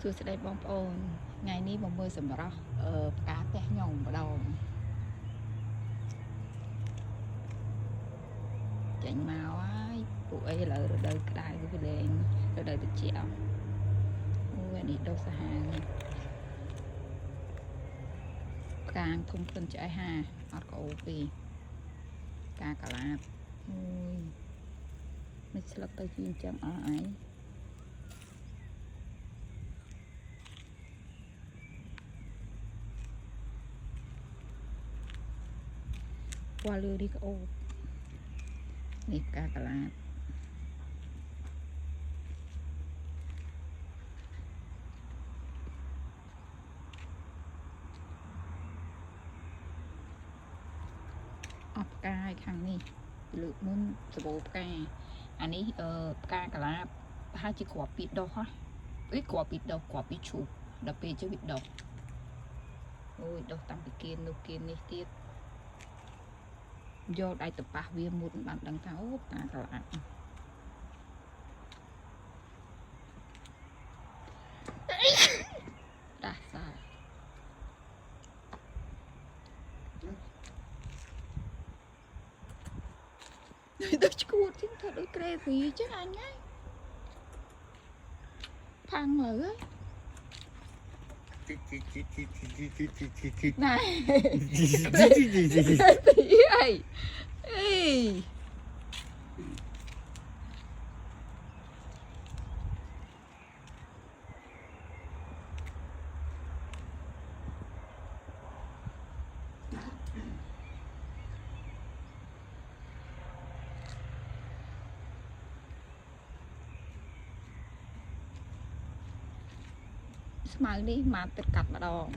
សួស្តីបងប្អូនថ្ងៃនេះមកមើលសម្រស់ផ្កាផ្ទះខ្ញុំម្ដងចេញមកហើយពួកអីឥឡូវរដូវក្តៅវាលេងរដូវត្រជាក់អូយនេះដុសសាហាវផ្កាធំប៉ុនឆ្អែហាអត់ក្អូពីផ្កាកាឡាបអូយមិនស្លឹកទៅជាអញ្ចឹងអស់អីពណ៌លឿងនេះក្អូបនេះផ្កាកាឡាបអស់ផ្កាឲ្យខាងនេះលើកមុនសបោផ្កាអានេះផ្កាកាឡាបប្រហែលជាគ្រាប់ពីដុះហ៎អីគ្រាប់ពីដុះគ្រាប់ពីឈូកដល់ពេលជិះវាដុះអូយដុះតាំងពីគៀននោះគៀននេះទៀតយកដៃទៅប៉ះវាមុនបានដឹងថាអូផ្កាកាឡាបដាស់សាដូចឈួតជាងធ្វើដូចក្រេស៊ីចឹងអញហើយផាំងលើណែអីអីស្មៅនេះមកទឹកកាត់ម្ដង